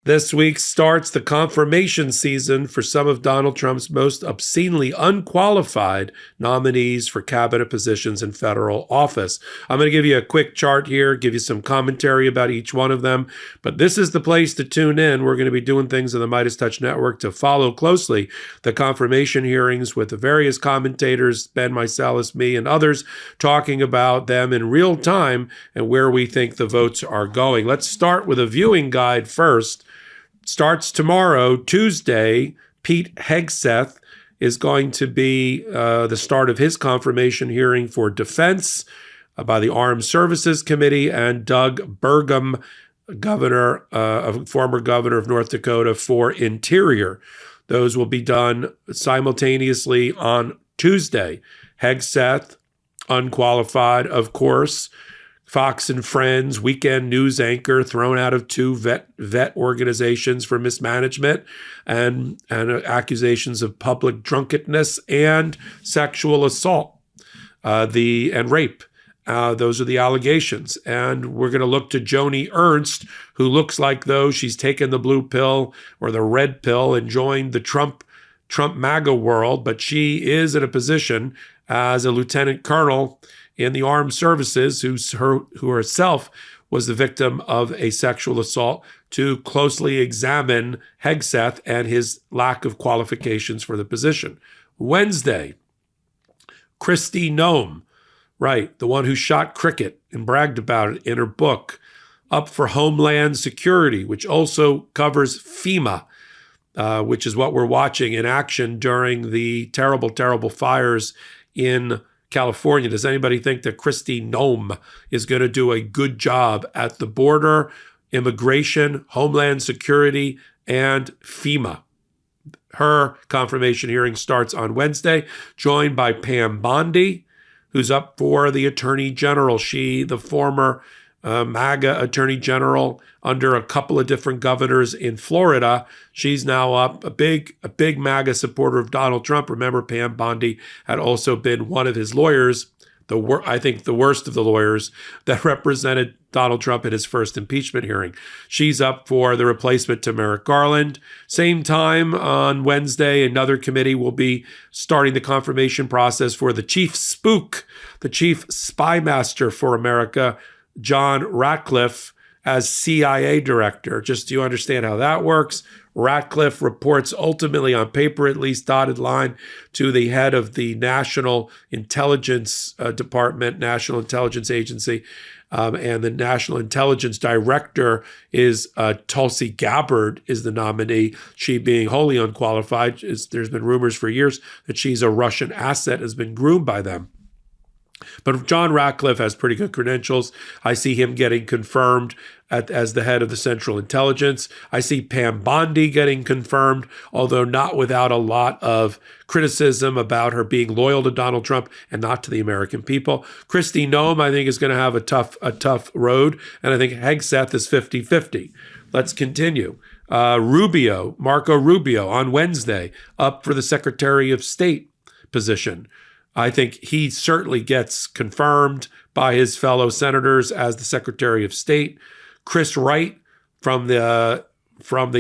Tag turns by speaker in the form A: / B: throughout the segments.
A: This week starts the confirmation season for some of Donald Trump's most obscenely unqualified nominees for cabinet positions in federal office. I'm going to give you a quick chart here, give you some commentary about each one of them, but this is the place to tune in. We're going to be doing things on the MeidasTouch Network to follow closely the confirmation hearings with the various commentators, Ben Meiselas, me, and others, talking about them in real time and where we think the votes are going. Let's start with a viewing guide first. Starts tomorrow, Tuesday. Pete Hegseth is going to be the start of his confirmation hearing for defense by the Armed Services Committee, and Doug Burgum, former governor of North Dakota, for Interior. Those will be done simultaneously on Tuesday. Hegseth, unqualified, of course. Fox and Friends, weekend news anchor, thrown out of two vet organizations for mismanagement and accusations of public drunkenness and sexual assault and rape. Those are the allegations. And we're going to look to Joanie Ernst, who looks like though she's taken the blue pill or the red pill and joined the Trump MAGA world, but she is in a position as a lieutenant colonel in the armed services, who herself was the victim of a sexual assault, to closely examine Hegseth and his lack of qualifications for the position. Wednesday, Christy Gnome, right, the one who shot cricket and bragged about it in her book, up for Homeland Security, which also covers FEMA, which is what we're watching in action during the terrible, terrible fires in California. Does anybody think that Christy Gnome is going to do a good job at the border, immigration, Homeland Security, and FEMA? Her confirmation hearing starts on Wednesday, joined by Pam Bondi, who's up for the Attorney General. She, the former MAGA Attorney General under a couple of different governors in Florida. She's now up, a big MAGA supporter of Donald Trump. Remember, Pam Bondi had also been one of his lawyers, I think the worst of the lawyers that represented Donald Trump in his first impeachment hearing. She's up for the replacement to Merrick Garland. Same time on Wednesday, another committee will be starting the confirmation process for the chief spook, the chief spy master for America, John Ratcliffe, as CIA director. Just so you understand how that works, Ratcliffe reports ultimately, on paper at least, dotted line, to the head of the National Intelligence Department, National Intelligence Agency, and the National Intelligence Director is Tulsi Gabbard is the nominee, she being wholly unqualified. There's been rumors for years that she's a Russian asset, has been groomed by them. But John Ratcliffe has pretty good credentials. I see him getting confirmed as the head of the Central Intelligence. I see Pam Bondi getting confirmed, although not without a lot of criticism about her being loyal to Donald Trump and not to the American people. Christy Gnome, I think, is going to have a tough road, and I think Hegseth is 50-50. Let's continue. Marco Rubio, on Wednesday, up for the Secretary of State position. I think he certainly gets confirmed by his fellow senators as the Secretary of State. Chris Wright from the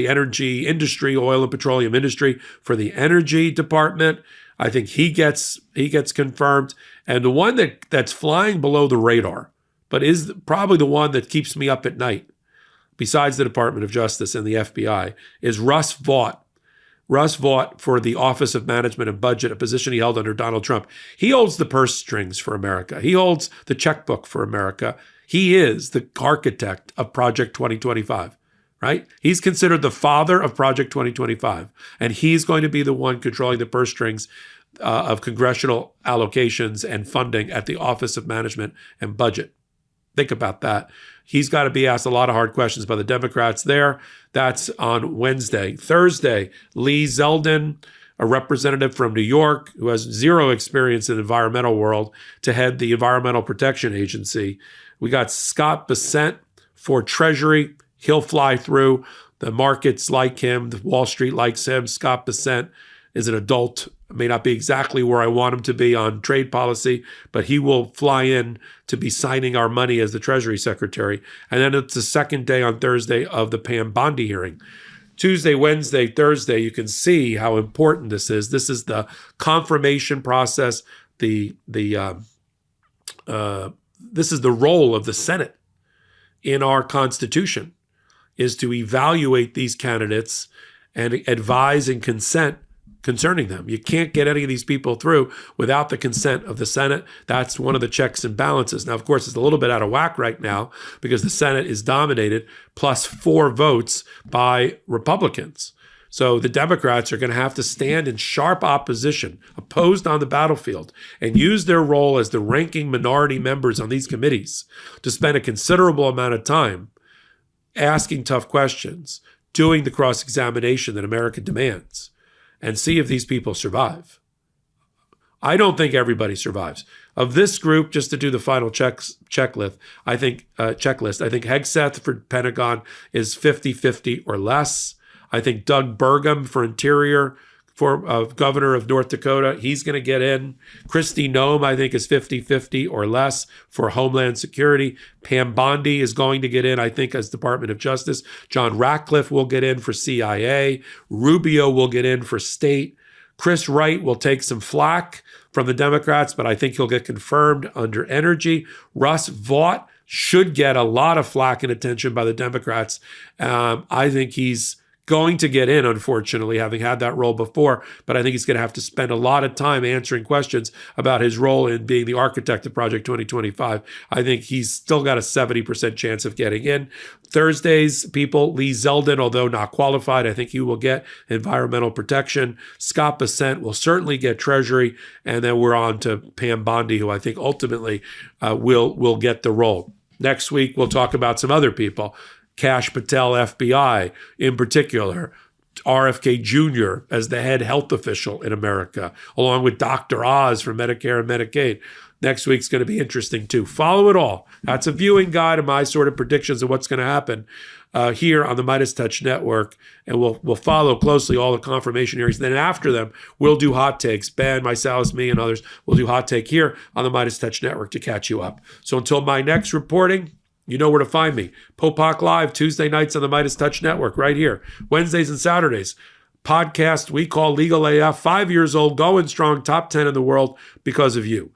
A: energy industry, oil and petroleum industry, for the Energy Department, I think he gets confirmed. And the one that's flying below the radar, but is probably the one that keeps me up at night, besides the Department of Justice and the FBI, is Russ Vought. Russ Vought for the Office of Management and Budget, a position he held under Donald Trump. He holds the purse strings for America. He holds the checkbook for America. He is the architect of Project 2025, right? He's considered the father of Project 2025, and he's going to be the one controlling the purse strings of congressional allocations and funding at the Office of Management and Budget. Think about that. He's got to be asked a lot of hard questions by the Democrats there. That's on Wednesday. Thursday, Lee Zeldin, a representative from New York who has zero experience in the environmental world, to head the Environmental Protection Agency. We got Scott Bessent for Treasury. He'll fly through. The markets like him. The Wall Street likes him. Scott Bessent is an adult may not be exactly where I want him to be on trade policy, but he will fly in to be signing our money as the Treasury Secretary. And then it's the second day on Thursday of the Pam Bondi hearing. Tuesday, Wednesday, Thursday, you can see how important this is. This is the confirmation process. This is the role of the Senate in our Constitution, is to evaluate these candidates and advise and consent concerning them. You can't get any of these people through without the consent of the Senate. That's one of the checks and balances. Now, of course, it's a little bit out of whack right now because the Senate is dominated plus 4 votes by Republicans. So the Democrats are going to have to stand in sharp opposition, opposed on the battlefield, and use their role as the ranking minority members on these committees to spend a considerable amount of time asking tough questions, doing the cross-examination that America demands, and see if these people survive. I don't think everybody survives. Of this group, just to do the final checklist, I think Hegseth for Pentagon is 50-50 or less. I think Doug Burgum for Interior, for governor of North Dakota, he's going to get in. Christy Gnome, I think, is 50-50 or less for Homeland Security. Pam Bondi is going to get in, I think, as Department of Justice. John Ratcliffe will get in for CIA. Rubio will get in for State. Chris Wright will take some flack from the Democrats, but I think he'll get confirmed under Energy. Russ Vought should get a lot of flack and attention by the Democrats. I think he's going to get in, unfortunately, having had that role before, but I think he's going to have to spend a lot of time answering questions about his role in being the architect of Project 2025. I think he's still got a 70% chance of getting in. Thursday's people, Lee Zeldin, although not qualified, I think he will get environmental protection. Scott Bessent will certainly get Treasury, and then we're on to Pam Bondi, who I think ultimately will get the role. Next week, we'll talk about some other people. Kash Patel, FBI, in particular, RFK Jr. as the head health official in America, along with Dr. Oz for Medicare and Medicaid. Next week's going to be interesting, too. Follow it all. That's a viewing guide of my sort of predictions of what's going to happen here on the MeidasTouch Network, and we'll follow closely all the confirmation hearings. Then after them, we'll do hot takes. Ben, myself, me, and others will do hot take here on the MeidasTouch Network to catch you up. So until my next reporting, you know where to find me. Popok Live, Tuesday nights on the MeidasTouch Network, right here. Wednesdays and Saturdays. Podcast we call Legal AF, 5 years old, going strong, top 10 in the world because of you.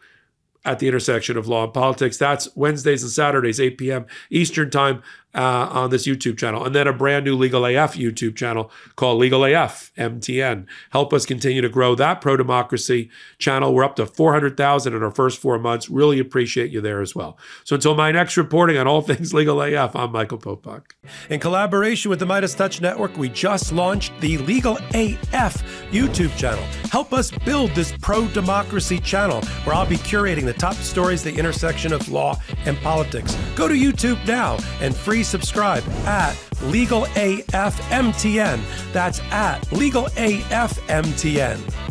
A: At the intersection of law and politics. That's Wednesdays and Saturdays, 8 p.m. Eastern Time on this YouTube channel. And then a brand new Legal AF YouTube channel called Legal AF MTN. Help us continue to grow that pro-democracy channel. We're up to 400,000 in our first 4 months. Really appreciate you there as well. So until my next reporting on all things Legal AF, I'm Michael Popok. In collaboration with the MeidasTouch Network, we just launched the Legal AF YouTube channel. Help us build this pro-democracy channel where I'll be curating the top stories at the intersection of law and politics. Go to YouTube now and free subscribe at Legal AF MTN. That's at Legal AF MTN.